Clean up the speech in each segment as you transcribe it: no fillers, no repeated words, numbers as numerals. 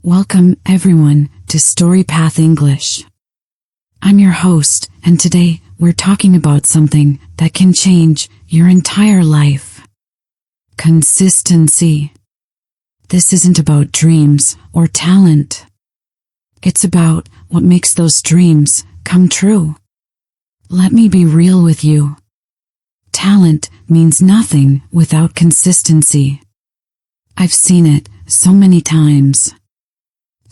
Welcome, everyone, to StoryPath English. I'm your host, and today we're talking about something that can change your entire life. Consistency. This isn't about dreams or talent. It's about what makes those dreams come true. Let me be real with you. Talent means nothing without consistency. I've seen it so many times.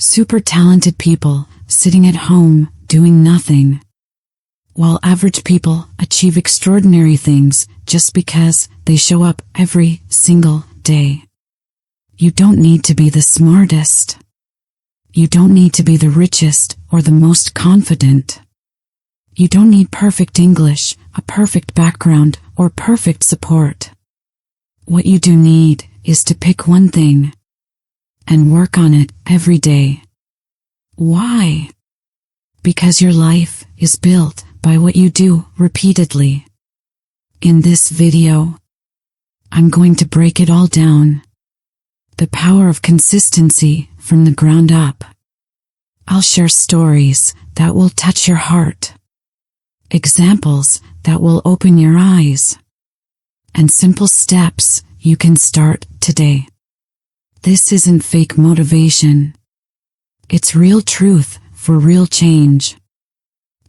Super talented people sitting at home doing nothing, while average people achieve extraordinary things just because they show up every single day. You don't need to be the smartest. You don't need to be the richest or the most confident. You don't need perfect English, a perfect background, or perfect support. What you do need is to pick one thing and work on it every day. Why? Because your life is built by what you do repeatedly. In this video, I'm going to break it all down. The power of consistency from the ground up. I'll share stories that will touch your heart, examples that will open your eyes, and simple steps you can start today. This isn't fake motivation. It's real truth for real change.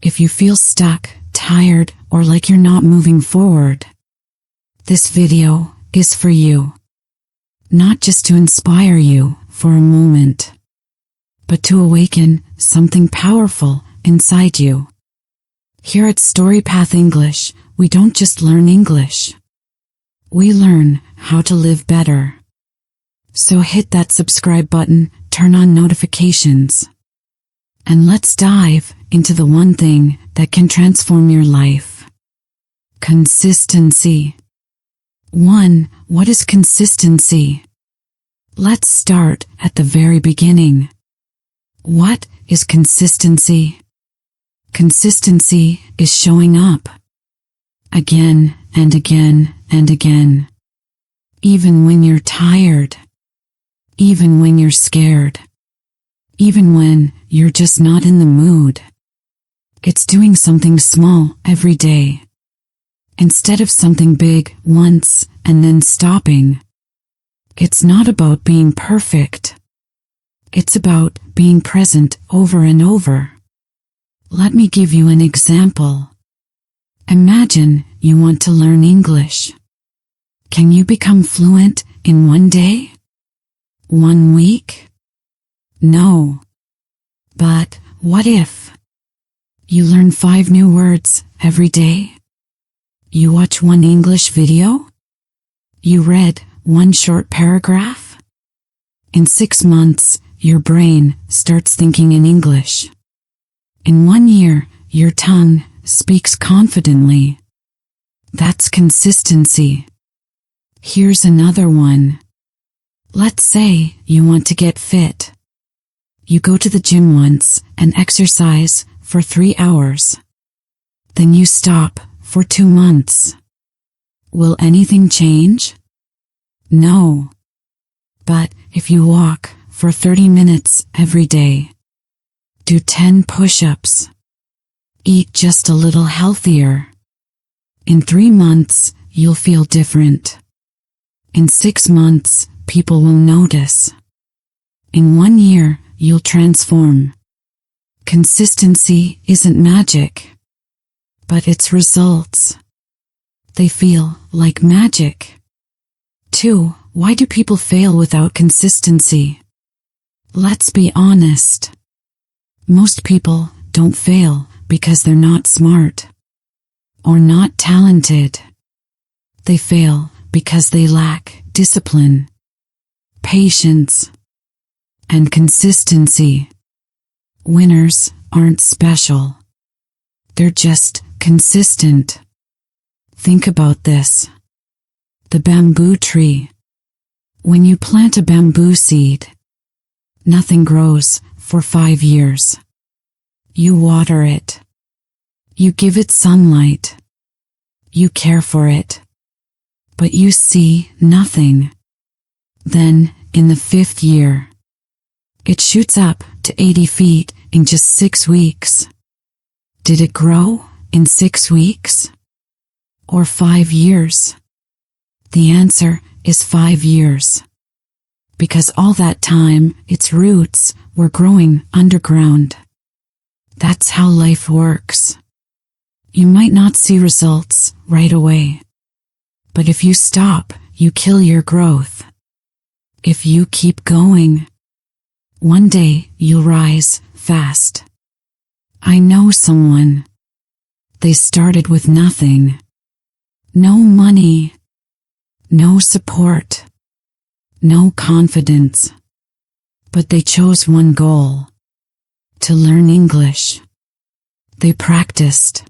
If you feel stuck, tired, or like you're not moving forward, this video is for you. Not just to inspire you for a moment, but to awaken something powerful inside you. Here at StoryPath English, we don't just learn English. We learn how to live better. So hit that subscribe button, turn on notifications, and let's dive into the one thing that can transform your life. Consistency. 1. What is consistency? Let's start at the very beginning. What is consistency? Consistency is showing up. Again and again and again. Even when you're tired. Even when you're scared. Even when you're just not in the mood. It's doing something small every day, instead of something big once and then stopping. It's not about being perfect. It's about being present over and over. Let me give you an example. Imagine you want to learn English. Can you become fluent in one day? 1 week? No. But what if you learn 5 new words every day? You watch 1 English video? You read 1 short paragraph? In 6 months, your brain starts thinking in English. In 1 year, your tongue speaks confidently. That's consistency. Here's another one. Let's say you want to get fit. You go to the gym once and exercise for 3 hours. Then you stop for 2 months. Will anything change? No. But if you walk for 30 minutes every day, do 10 push-ups, eat just a little healthier, in 3 months you'll feel different. In 6 months, people will notice. In 1 year, you'll transform. Consistency isn't magic, but it's results. They feel like magic. 2. Why do people fail without consistency? Let's be honest. Most people don't fail because they're not smart or not talented. They fail because they lack discipline, patience, and consistency. Winners aren't special. They're just consistent. Think about this. The bamboo tree. When you plant a bamboo seed, nothing grows for 5 years. You water it. You give it sunlight. You care for it. But you see nothing. Then, in the 5th year, It shoots up to 80 feet in just 6 weeks. Did it grow in 6 weeks? Or 5 years? The answer is 5 years. Because all that time, its roots were growing underground. That's how life works. You might not see results right away. But if you stop, you kill your growth. If you keep going, one day you'll rise fast. I know someone. They started with nothing. No money. No support. No confidence. But they chose one goal. To learn English. They practiced.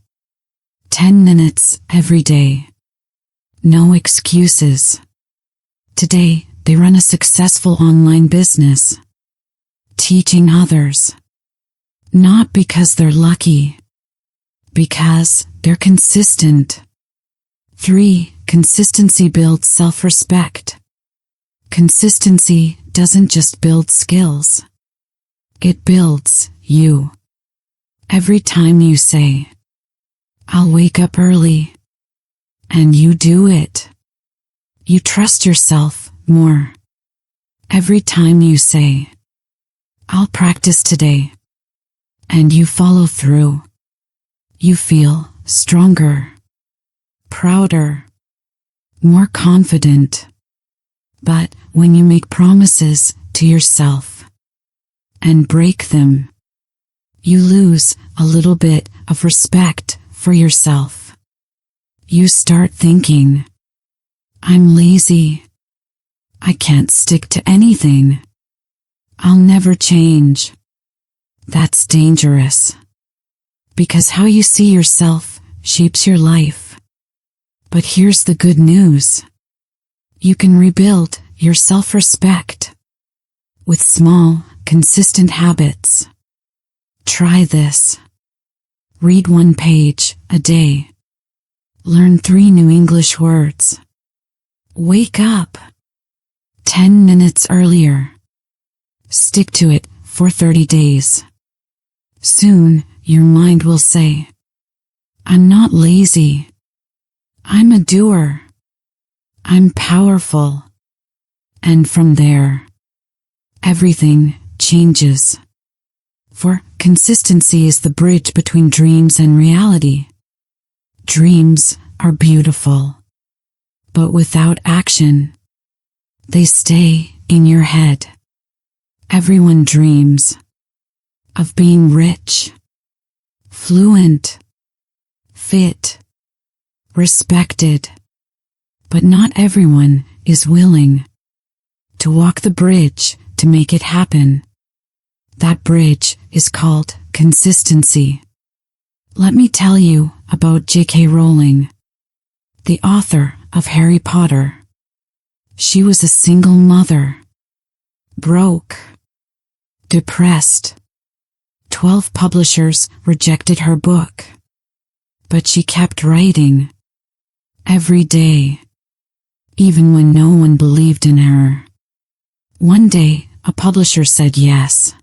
10 minutes every day. No excuses. Today, they run a successful online business. Teaching others. Not because they're lucky. Because they're consistent. 3. Consistency builds self-respect. Consistency doesn't just build skills. It builds you. Every time you say, I'll wake up early, and you do it, you trust yourself more. Every time you say, I'll practice today, and you follow through, you feel stronger, prouder, more confident. But when you make promises to yourself and break them, you lose a little bit of respect for yourself. You start thinking, I'm lazy. I can't stick to anything. I'll never change. That's dangerous. Because how you see yourself shapes your life. But here's the good news. You can rebuild your self-respect with small, consistent habits. Try this. Read 1 page a day. Learn 3 new English words. Wake up 10 minutes earlier. Stick to it for 30 days. Soon, your mind will say, I'm not lazy. I'm a doer. I'm powerful. And from there, everything changes. For consistency is the bridge between dreams and reality. Dreams are beautiful, but without action, they stay in your head. Everyone dreams of being rich, fluent, fit, respected, but not everyone is willing to walk the bridge to make it happen. That bridge is called consistency. Let me tell you about J.K. Rowling, the author of Harry Potter. She was a single mother, broke, depressed. 12 publishers rejected her book, but she kept writing every day, even when no one believed in her. One day, a publisher said yes.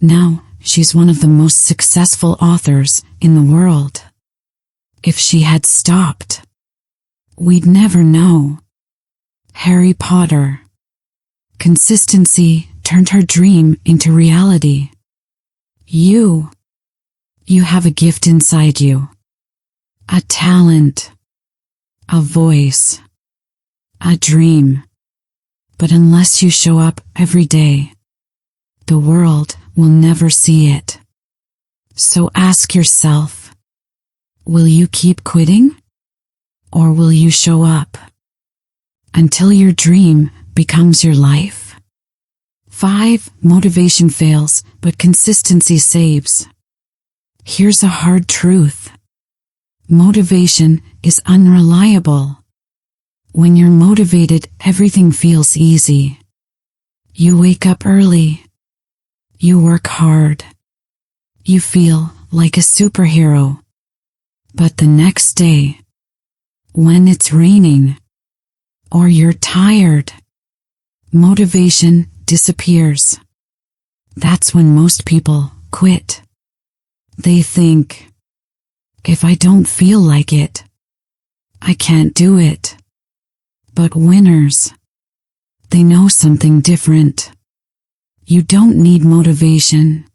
Now, she's one of the most successful authors in the world. If she had stopped, we'd never know. Harry Potter. Consistency turned her dream into reality. You have a gift inside you. A talent. A voice. A dream. But unless you show up every day, the world will never see it. So ask yourself, will you keep quitting? Or will you show up until your dream becomes your life? 5. Motivation fails, but consistency saves. Here's a hard truth. Motivation is unreliable. When you're motivated, everything feels easy. You wake up early. You work hard. You feel like a superhero. But the next day, when it's raining, or you're tired, motivation disappears. That's when most people quit. They think, if I don't feel like it, I can't do it. But winners, they know something different. You don't need motivation.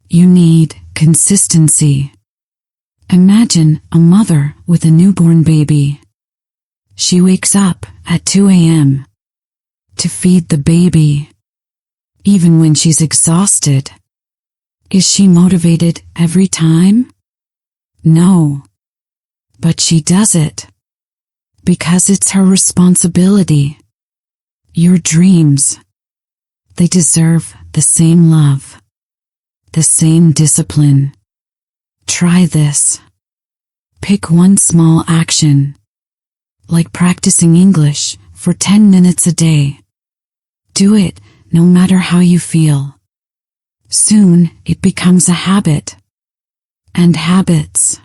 You need consistency. Imagine a mother with a newborn baby. She wakes up at 2 a.m. to feed the baby, even when she's exhausted. Is she motivated every time? No. But she does it because it's her responsibility. Your dreams, they deserve the same love, the same discipline. Try this. Pick one small action, like practicing English for 10 minutes a day. Do it no matter how you feel. Soon it becomes a habit. And habits,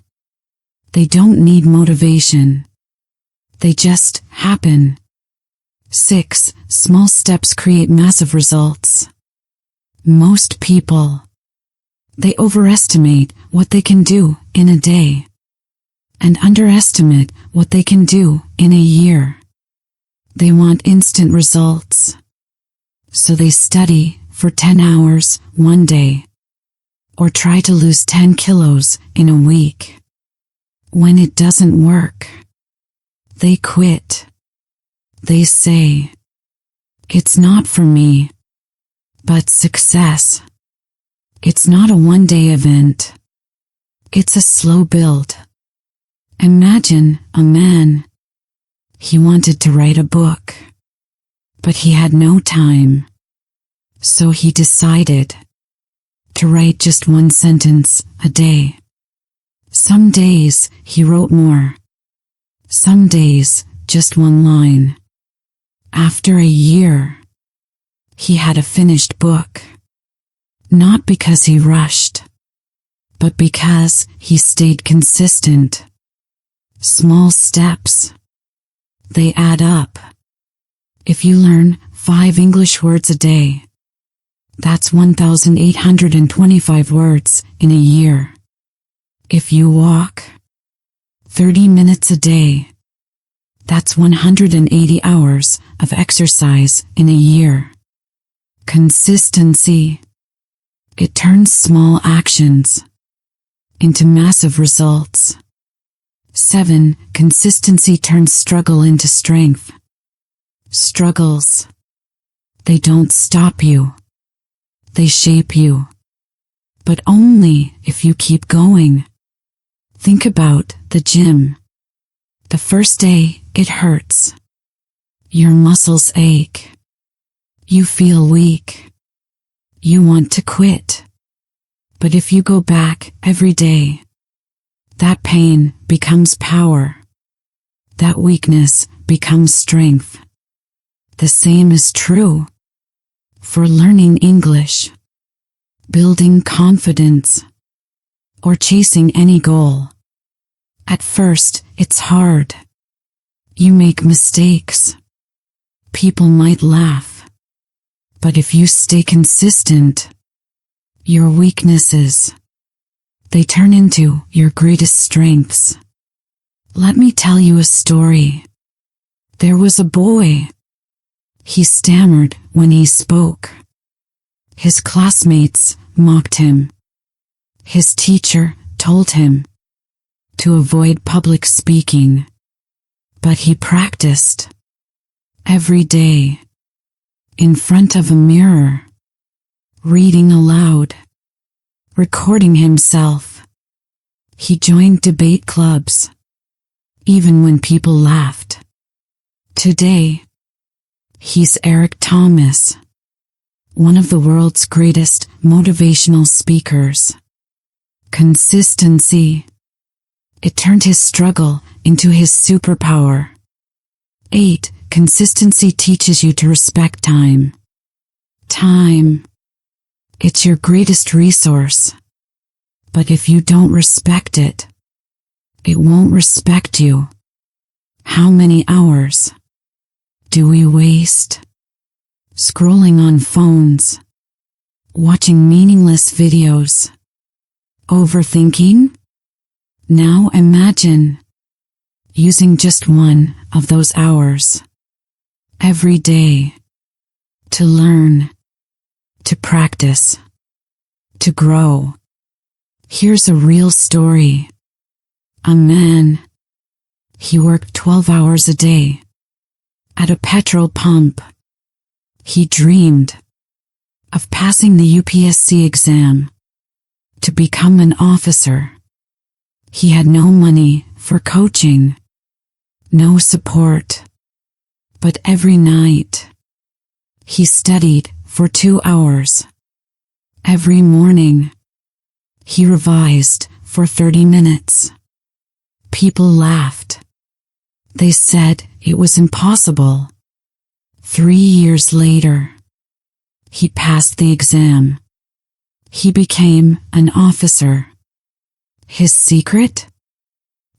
they don't need motivation. They just happen. 6. Small steps create massive results. Most people, they overestimate what they can do in a day and underestimate what they can do in a year. They want instant results, so they study for 10 hours one day or try to lose 10 kilos in a week. When it doesn't work, they quit. They say, it's not for me. But success, it's not a one-day event. It's a slow build. Imagine a man. He wanted to write a book, but he had no time. So he decided to write just one sentence a day. Some days he wrote more. Some days just one line. After a year, he had a finished book. Not because he rushed, but because he stayed consistent. Small steps, they add up. If you learn 5 English words a day, that's 1,825 words in a year. If you walk 30 minutes a day, that's 180 hours of exercise in a year. Consistency, it turns small actions into massive results. 7. Consistency turns struggle into strength. Struggles, they don't stop you. They shape you. But only if you keep going. Think about the gym. The first day, it hurts. Your muscles ache. You feel weak. You want to quit. But if you go back every day, that pain becomes power. That weakness becomes strength. The same is true for learning English, building confidence, or chasing any goal. At first, it's hard. You make mistakes. People might laugh. But if you stay consistent, your weaknesses, they turn into your greatest strengths. Let me tell you a story. There was a boy. He stammered when he spoke. His classmates mocked him. His teacher told him to avoid public speaking. But he practiced every day in front of a mirror, reading aloud, recording himself. He joined debate clubs, even when people laughed. Today, he's Eric Thomas, one of the world's greatest motivational speakers. Consistency, it turned his struggle into his superpower. 8. Consistency teaches you to respect time. Time, it's your greatest resource. But if you don't respect it, it won't respect you. How many hours do we waste scrolling on phones, Watching meaningless videos. Overthinking? Now imagine using just one of those hours every day to learn, to practice, to grow. Here's a real story. A man, he worked 12 hours a day at a petrol pump. He dreamed of passing the UPSC exam to become an officer. He had no money for coaching, no support, but every night he studied for 2 hours. Every morning he revised for 30 minutes. People laughed. They said it was impossible. 3 years later, he passed the exam. He became an officer. His secret?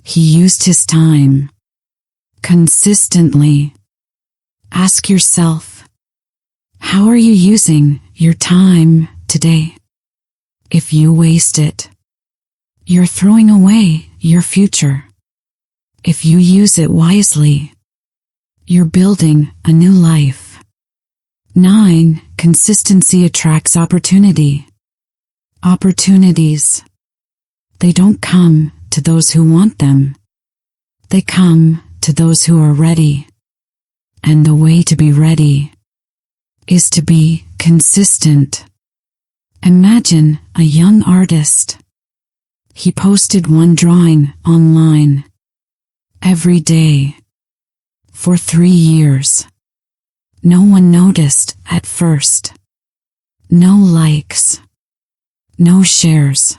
He used his time consistently. Ask yourself, how are you using your time today? If you waste it, you're throwing away your future. If you use it wisely, you're building a new life. 9. Consistency attracts opportunity. Opportunities. They don't come to those who want them. They come to those who are ready. And the way to be ready is to be consistent. Imagine a young artist. He posted one drawing online every day for 3 years. No one noticed at first. No likes. No shares.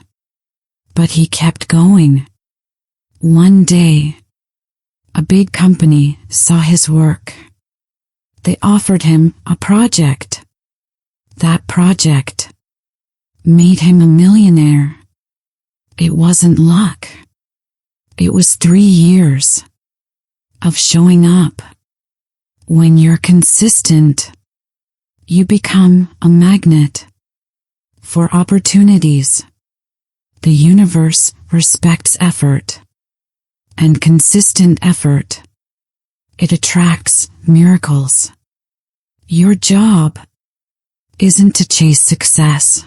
But he kept going. One day, a big company saw his work. They offered him a project. That project made him a millionaire. It wasn't luck. It was 3 years of showing up. When you're consistent, you become a magnet for opportunities. The universe respects effort, and consistent effort, it attracts miracles. Your job isn't to chase success.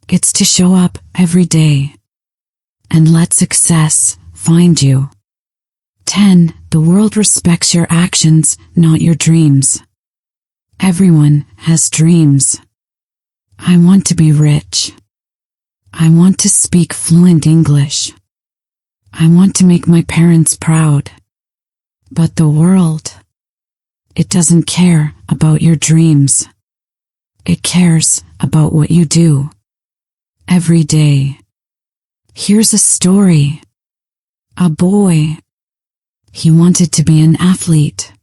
It's to show up every day and let success find you. 10. The world respects your actions, not your dreams. Everyone has dreams. I want to be rich. I want to speak fluent English. I want to make my parents proud. But the world, it doesn't care about your dreams. It cares about what you do every day. Here's a story. A boy. He wanted to be an athlete,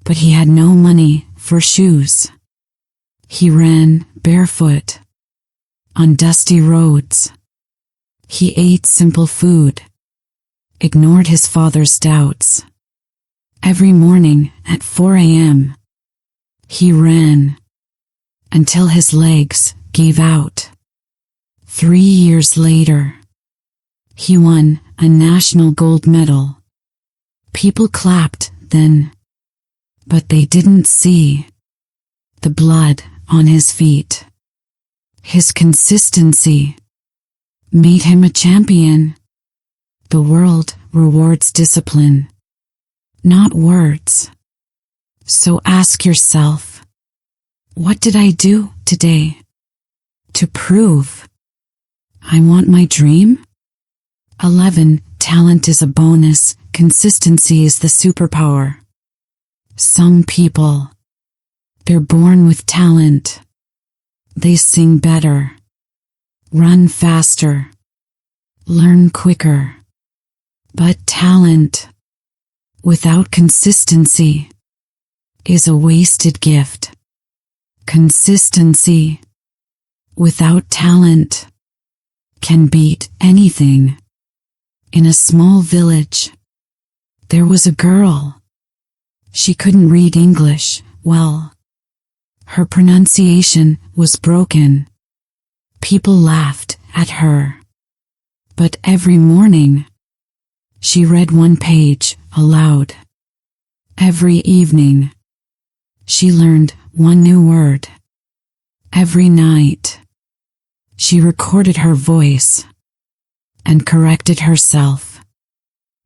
but he had no money for shoes. He ran barefoot on dusty roads. He ate simple food, ignored his father's doubts. Every morning at 4 a.m., he ran until his legs gave out. 3 years later, he won a national gold medal. People clapped then, but they didn't see the blood on his feet. His consistency made him a champion. The world rewards discipline, not words. So ask yourself, what did I do today to prove I want my dream? 11. Talent is a bonus. Consistency is the superpower. Some people, they're born with talent. They sing better, run faster, learn quicker. But talent without consistency is a wasted gift. Consistency without talent can beat anything. In a small village, there was a girl. She couldn't read English well. Her pronunciation was broken. People laughed at her. But every morning, she read one page aloud. Every evening, she learned one new word. Every night, she recorded her voice and corrected herself.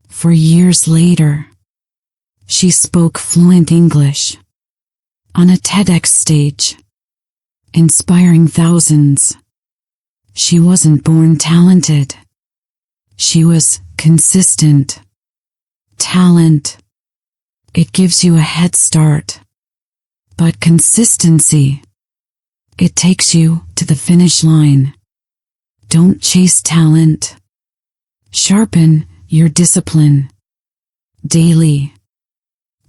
For years later, she spoke fluent English on a TEDx stage, inspiring thousands. She wasn't born talented. She was consistent. Talent, it gives you a head start. But consistency, it takes you to the finish line. Don't chase talent. Sharpen your discipline. Daily.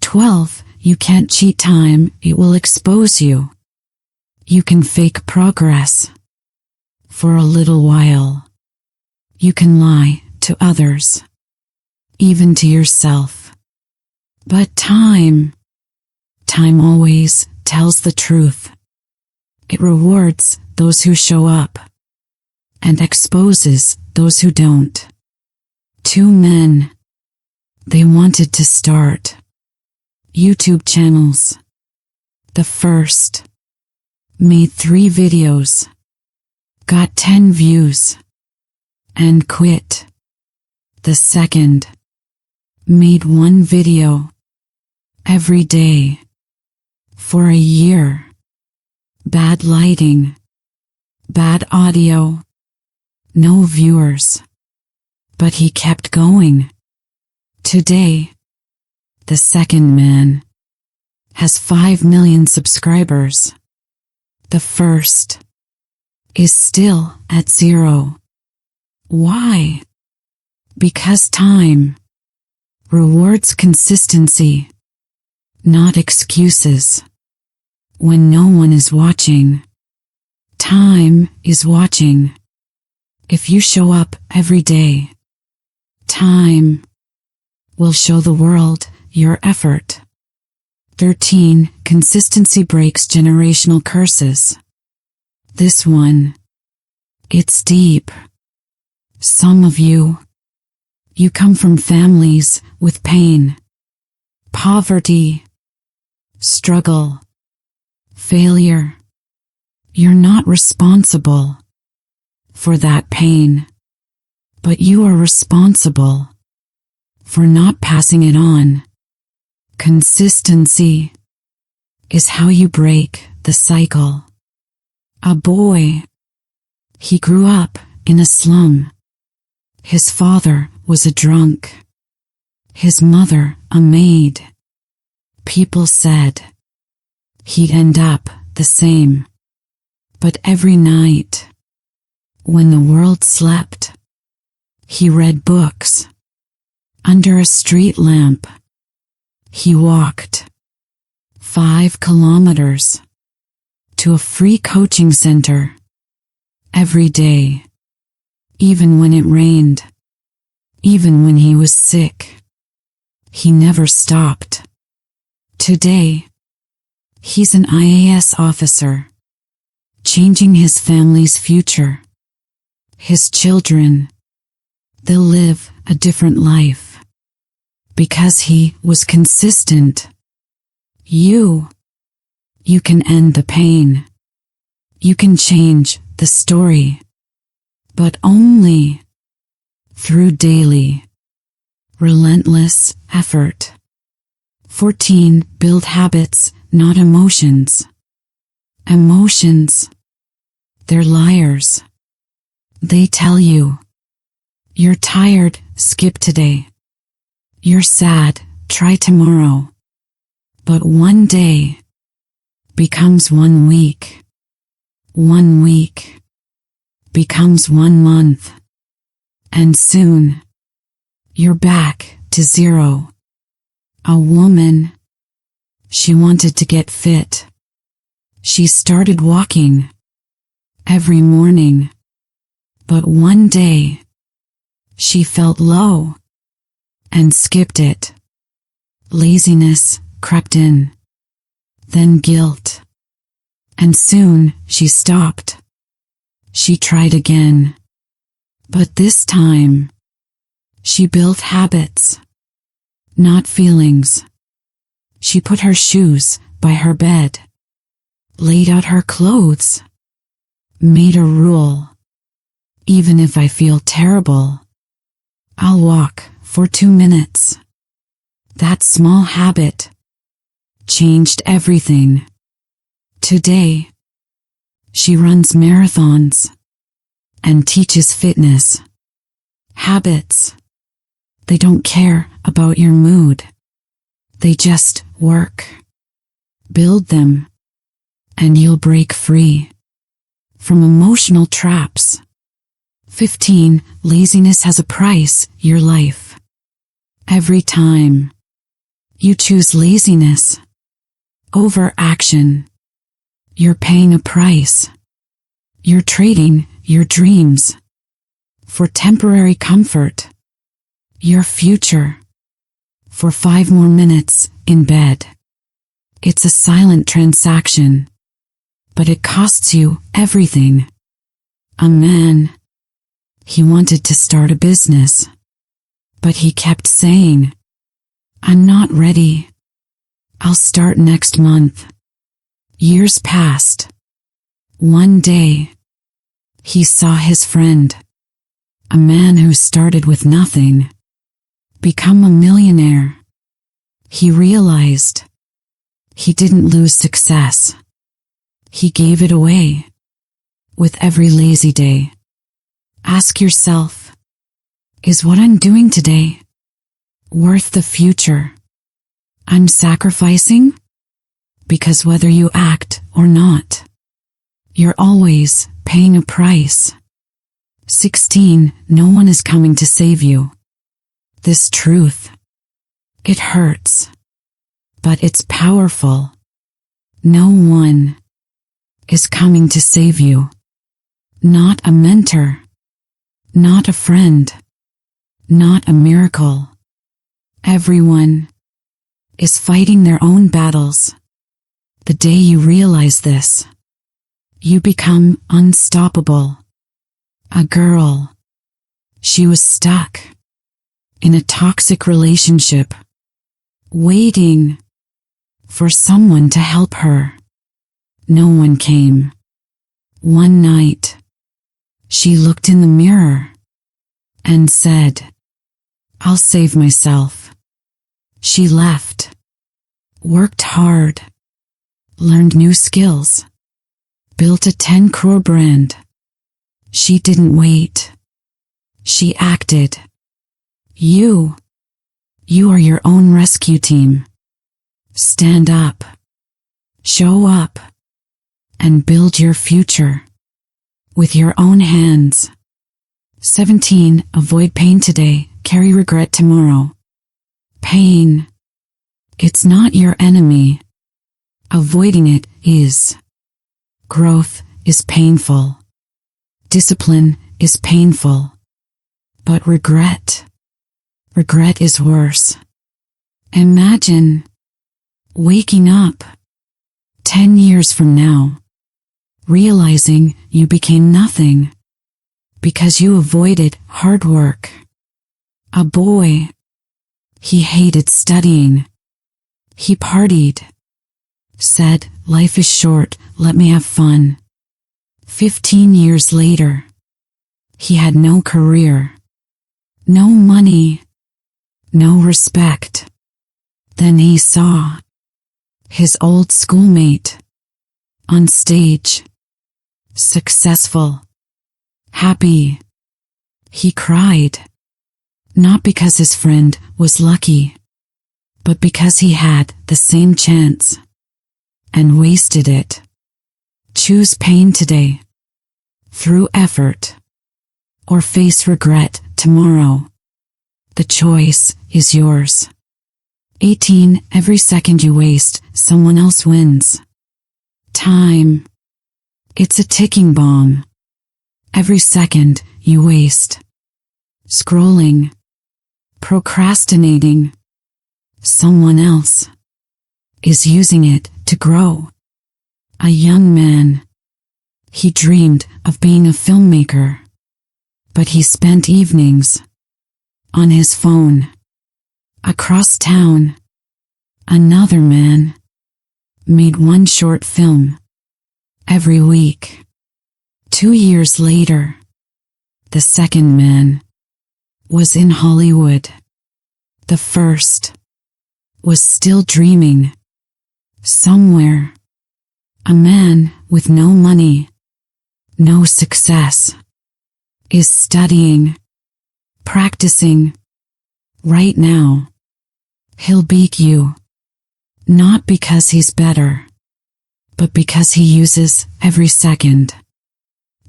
12. You can't cheat time, it will expose you. You can fake progress for a little while. You can lie to others, even to yourself. But time always tells the truth. It rewards those who show up and exposes those who don't. Two men, they wanted to start YouTube channels. The first made 3 videos, got 10 views, and quit. The second made 1 video every day for a year. Bad lighting, bad audio, no viewers. But he kept going. Today, the second man has 5 million subscribers. The first is still at 0. Why? Because time rewards consistency, not excuses. When no one is watching, time is watching. If you show up every day, time will show the world your effort. 13. Consistency breaks generational curses. This one, it's deep. Some of you come from families with pain, poverty, struggle, failure. You're not responsible for that pain, but you are responsible for not passing it on. Consistency is how you break the cycle. A boy, he grew up in a slum. His father was a drunk. His mother a maid. People said he'd end up the same. But every night, when the world slept, he read books. Under a street lamp, he walked 5 kilometers to a free coaching center every day, even when it rained, even when he was sick. He never stopped. Today, he's an IAS officer, changing his family's future. His children, they'll live a different life because he was consistent. You can end the pain. You can change the story, but only through daily, relentless effort. 14. Build habits, not emotions. Emotions, they're liars. They tell you, you're tired, skip today. You're sad, try tomorrow. But one day becomes 1 week. 1 week becomes 1 month. And soon, you're back to 0. A woman, she wanted to get fit. She started walking every morning. But one day, she felt low and skipped it. Laziness crept in, then guilt, And soon she stopped. She tried again. But this time, she built habits, not feelings. She put her shoes by her bed, laid out her clothes, made a rule. Even if I feel terrible, I'll walk for 2 minutes. That small habit changed everything. Today, she runs marathons and teaches fitness. Habits, they don't care about your mood. They just work. Build them, and you'll break free from emotional traps. 15. Laziness has a price, your life. Every time you choose laziness over action, you're paying a price. You're trading your dreams for temporary comfort, your future for 5 more minutes in bed. It's a silent transaction, but it costs you everything. A man, he wanted to start a business, but he kept saying, "I'm not ready. I'll start next month." Years passed. One day, he saw his friend, a man who started with nothing, become a millionaire. He realized he didn't lose success. He gave it away with every lazy day. Ask yourself, is what I'm doing today worth the future I'm sacrificing? Because whether you act or not, you're always paying a price. 16. No one is coming to save you. This truth, it hurts, but it's powerful. No one is coming to save you. Not a mentor, not a friend, not a miracle. Everyone is fighting their own battles. The day you realize this, you become unstoppable. A girl, she was stuck in a toxic relationship, waiting for someone to help her. No one came. One night, she looked in the mirror and said, "I'll save myself." She left, worked hard, learned new skills, built a 10 crore brand. She didn't wait. She acted. You are your own rescue team. Stand up, show up, and build your future with your own hands. 17. Avoid pain today, carry regret tomorrow. Pain, it's not your enemy. Avoiding it is. Growth is painful. Discipline is painful. But regret is worse. Imagine waking up 10 years from now, realizing you became nothing because you avoided hard work. A boy, he hated studying. He partied, said, "Life is short, let me have fun." 15 years later, he had no career, no money, no respect. Then he saw his old schoolmate on stage, successful, happy. He cried, not because his friend was lucky, but because he had the same chance and wasted it. Choose pain today, through effort, or face regret tomorrow. The choice is yours. 18. Every second you waste, someone else wins. Time, it's a ticking bomb. Every second you waste, scrolling, procrastinating, someone else is using it to grow. A young man. He dreamed of being a filmmaker, but he spent evenings on his phone. Across town, another man made one short film every week. 2 years later, the second man was in Hollywood. The first was still dreaming. Somewhere, a man with no money, no success, is studying, practicing. Right now, he'll beat you. Not because he's better, but because he uses every second.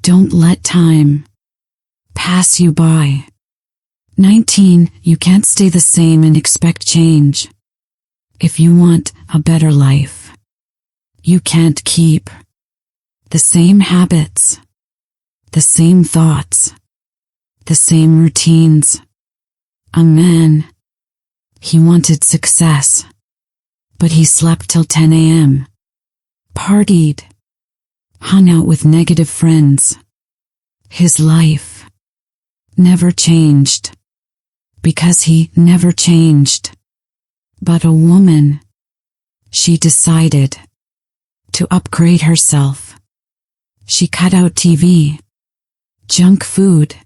Don't let time pass you by. 19. You can't stay the same and expect change. If you want a better life, you can't keep the same habits, the same thoughts, the same routines. A man, he wanted success, but he slept till 10 a.m., partied, hung out with negative friends. His life never changed, because he never changed. But a woman, she decided to upgrade herself. She cut out TV, junk food,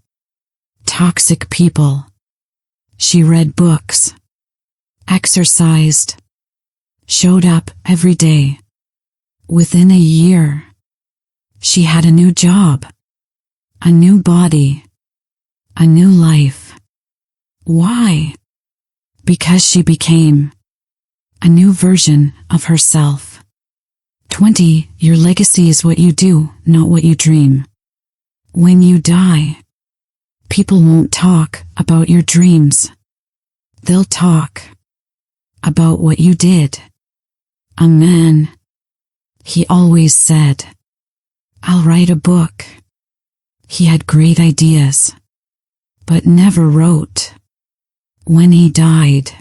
toxic people. She read books, exercised, showed up every day. Within a year, she had a new job, a new body, a new life. Why? Because she became a new version of herself. 20. Your legacy is what you do, not what you dream. When you die, people won't talk about your dreams. They'll talk about what you did. A man, he always said, "I'll write a book." He had great ideas, but never wrote. When he died,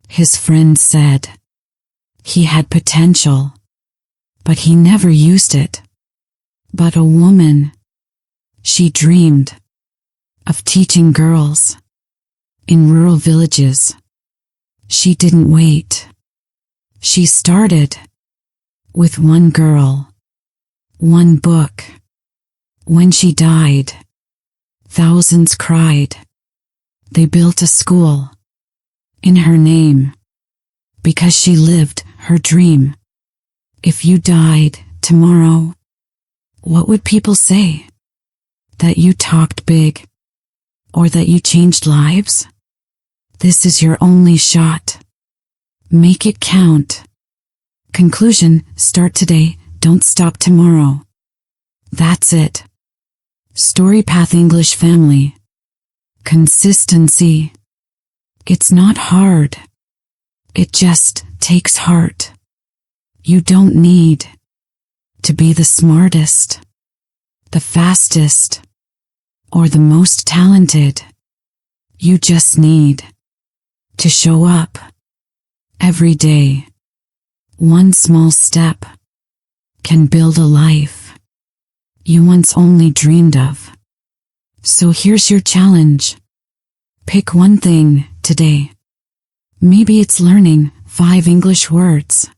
his friends said he had potential, but he never used it. But a woman, she dreamed of teaching girls in rural villages. She didn't wait. She started with one girl, one book. When she died, thousands cried. They built a school in her name because she lived her dream. If you died tomorrow, what would people say? That you talked big or that you changed lives? This is your only shot. Make it count. Conclusion: start today, don't stop tomorrow. That's it. StoryPath English family. Consistency. It's not hard. It just takes heart. You don't need to be the smartest, the fastest, or the most talented. You just need to show up every day. One small step can build a life you once only dreamed of. So here's your challenge. Pick one thing today. Maybe it's learning 5 English words,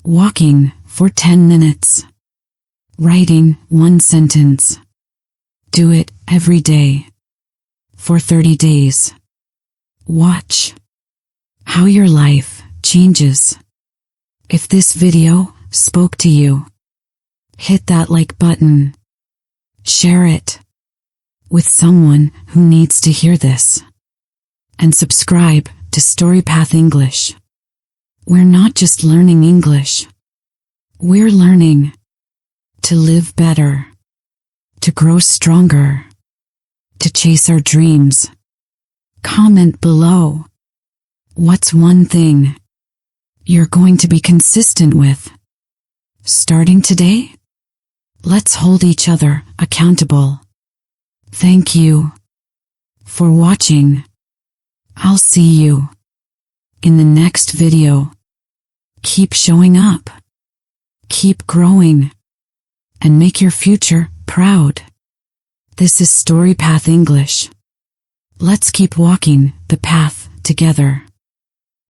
walking for 10 minutes, writing 1 sentence. Do it every day for 30 days. Watch how your life changes. If this video spoke to you, hit that like button. Share it with someone who needs to hear this. And subscribe to StoryPath English. We're not just learning English. We're learning to live better, to grow stronger, to chase our dreams. Comment below. What's one thing you're going to be consistent with? Starting today? Let's hold each other accountable. Thank you for watching. I'll see you in the next video. Keep showing up. keep growing, and make your future proud. This is Story Path English. Let's keep walking the path together.